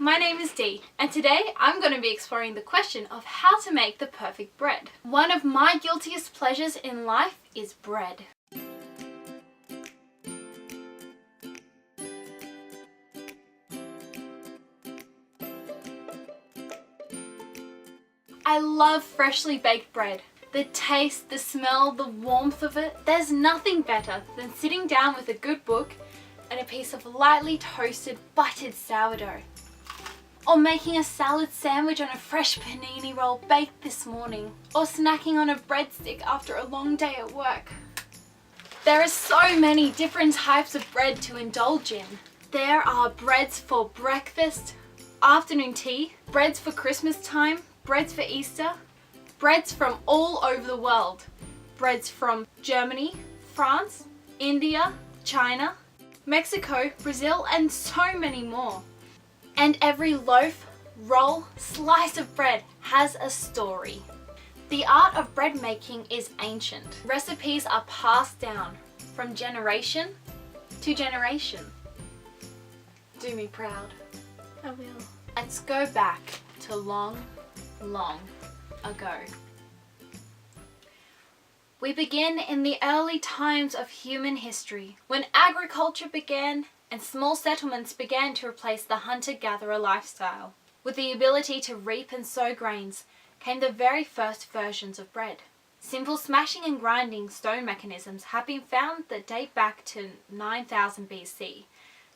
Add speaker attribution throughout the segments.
Speaker 1: my name is Dee, and today I'm going to be exploring the question of how to make the perfect bread. One of my guiltiest pleasures in life is bread. I love freshly baked bread. The taste, the smell, the warmth of it. There's nothing better than sitting down with a good book and a piece of lightly toasted buttered sourdough. Or making a salad sandwich on a fresh panini roll baked this morning. Or snacking on a breadstick after a long day at work. There are so many different types of bread to indulge in. There are breads for breakfast, afternoon tea, breads for Christmas time, breads for Easter, breads from all over the world. Breads from Germany, France, India, China, Mexico, Brazil, and so many more. And every loaf, roll, slice of bread has a story. The art of bread making is ancient. Recipes are passed down from generation to generation. Do me proud. I will. Let's go back to long ago. We begin in the early times of human history, when agriculture began and small settlements began to replace the hunter-gatherer lifestyle. With the ability to reap and sow grains came the very first versions of bread. Simple smashing and grinding stone mechanisms have been found that date back to 9000 BC.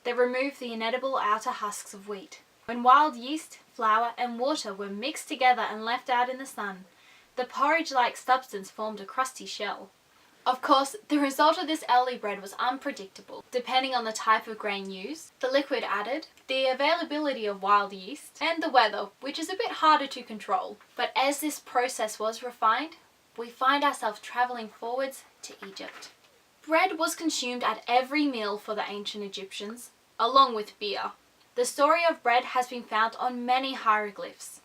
Speaker 1: They removed the inedible outer husks of wheat. When wild yeast, flour and water were mixed together and left out in the sun, the porridge-like substance formed a crusty shell. Of course, the result of this early bread was unpredictable, depending on the type of grain used, the liquid added, the availability of wild yeast, and the weather, which is a bit harder to control. But as this process was refined, we find ourselves travelling forwards to Egypt. Bread was consumed at every meal for the ancient Egyptians, along with beer. The story of bread has been found on many hieroglyphs.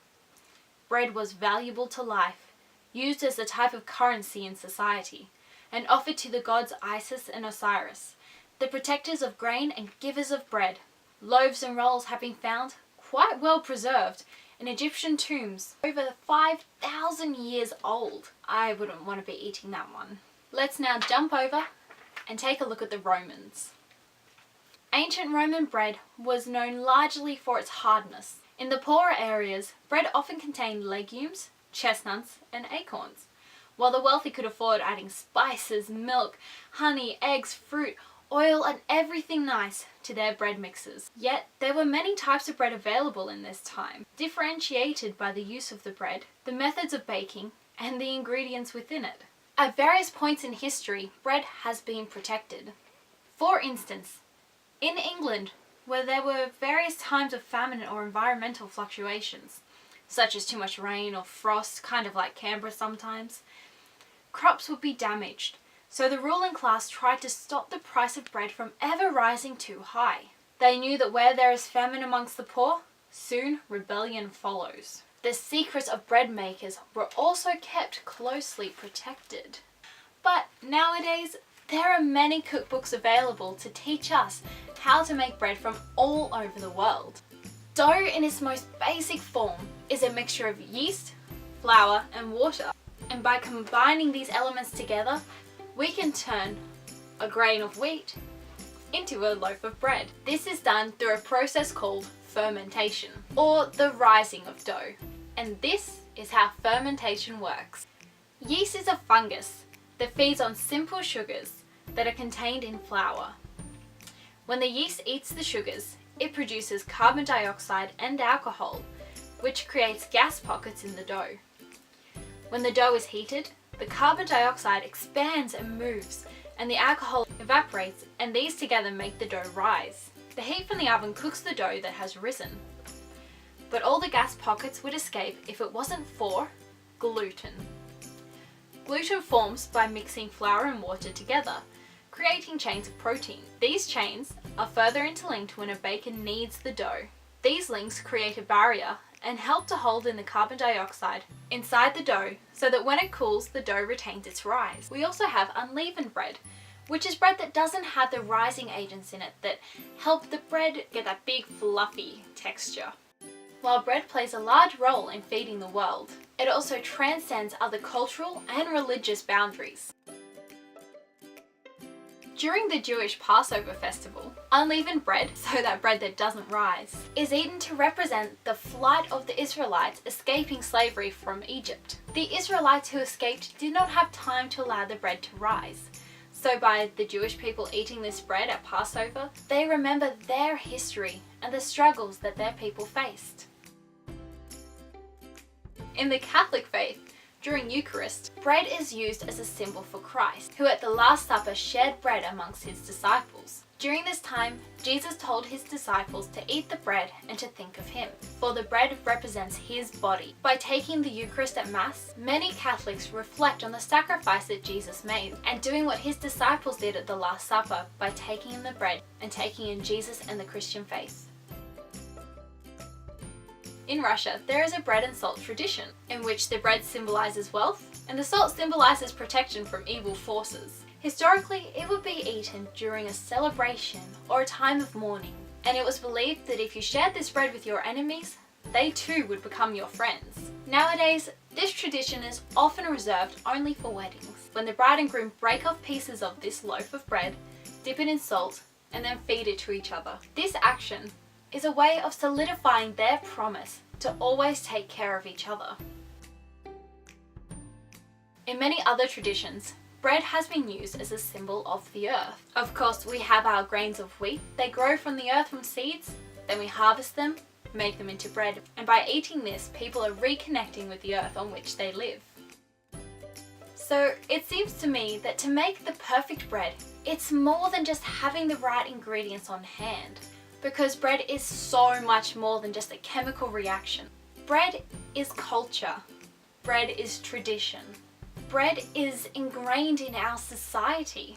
Speaker 1: Bread was valuable to life, used as a type of currency in society, and offered to the gods Isis and Osiris, the protectors of grain and givers of bread. Loaves and rolls have been found, quite well preserved, in Egyptian tombs, over 5,000 years old. I wouldn't want to be eating that one. Let's now jump over and take a look at the Romans. Ancient Roman bread was known largely for its hardness. In the poorer areas, bread often contained legumes, chestnuts, and acorns, while the wealthy could afford adding spices, milk, honey, eggs, fruit, oil, and everything nice to their bread mixes. Yet, there were many types of bread available in this time, differentiated by the use of the bread, the methods of baking, and the ingredients within it. At various points in history, bread has been protected. For instance, in England, where there were various times of famine or environmental fluctuations, such as too much rain or frost, kind of like Canberra sometimes, crops would be damaged, so the ruling class tried to stop the price of bread from ever rising too high. They knew that where there is famine amongst the poor, soon rebellion follows. The secrets of bread makers were also kept closely protected. But nowadays, there are many cookbooks available to teach us how to make bread from all over the world. Dough in its most basic form is a mixture of yeast, flour and water. And by combining these elements together, we can turn a grain of wheat into a loaf of bread. This is done through a process called fermentation, or the rising of dough. And this is how fermentation works. Yeast is a fungus that feeds on simple sugars that are contained in flour. When the yeast eats the sugars, it produces carbon dioxide and alcohol, which creates gas pockets in the dough. When the dough is heated, the carbon dioxide expands and moves, and the alcohol evaporates, and these together make the dough rise. The heat from the oven cooks the dough that has risen. But all the gas pockets would escape if it wasn't for gluten. Gluten forms by mixing flour and water together, creating chains of protein. These chains are further interlinked when a baker kneads the dough. These links create a barrier and help to hold in the carbon dioxide inside the dough so that when it cools, the dough retains its rise. We also have unleavened bread, which is bread that doesn't have the rising agents in it that help the bread get that big fluffy texture. While bread plays a large role in feeding the world, it also transcends other cultural and religious boundaries. During the Jewish Passover festival, unleavened bread, so that bread that doesn't rise, is eaten to represent the flight of the Israelites escaping slavery from Egypt. The Israelites who escaped did not have time to allow the bread to rise. So by the Jewish people eating this bread at Passover, they remember their history and the struggles that their people faced. In the Catholic faith, during Eucharist, bread is used as a symbol for Christ, who at the Last Supper shared bread amongst his disciples. During this time, Jesus told his disciples to eat the bread and to think of him, for the bread represents his body. By taking the Eucharist at Mass, many Catholics reflect on the sacrifice that Jesus made and doing what his disciples did at the Last Supper by taking in the bread and taking in Jesus and the Christian faith. In Russia, there is a bread and salt tradition, in which the bread symbolizes wealth and the salt symbolizes protection from evil forces. Historically, it would be eaten during a celebration or a time of mourning, and it was believed that if you shared this bread with your enemies, they too would become your friends. Nowadays, this tradition is often reserved only for weddings, when the bride and groom break off pieces of this loaf of bread, dip it in salt, and then feed it to each other. This action is a way of solidifying their promise to always take care of each other. In many other traditions, bread has been used as a symbol of the earth. Of course, we have our grains of wheat. They grow from the earth from seeds, then we harvest them, make them into bread, and by eating this, people are reconnecting with the earth on which they live. So it seems to me that to make the perfect bread, it's more than just having the right ingredients on hand. Because bread is so much more than just a chemical reaction. Bread is culture. Bread is tradition. Bread is ingrained in our society.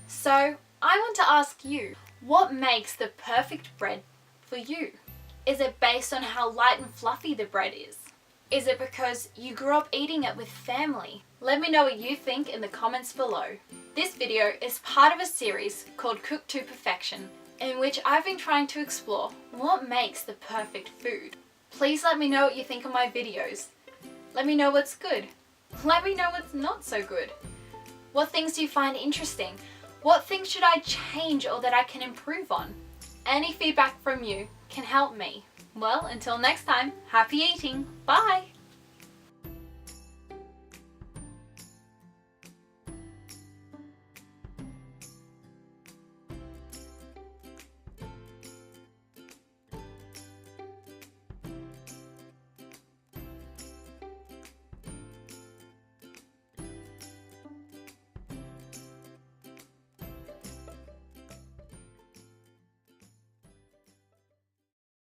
Speaker 1: So I want to ask you, what makes the perfect bread for you? Is it based on how light and fluffy the bread is? Is it because you grew up eating it with family? Let me know what you think in the comments below. This video is part of a series called Cook to Perfection, in which I've been trying to explore what makes the perfect food. Please let me know what you think of my videos. Let me know what's good. Let me know what's not so good. What things do you find interesting? What things should I change or that I can improve on? Any feedback from you can help me. Well, until next time, happy eating. Bye!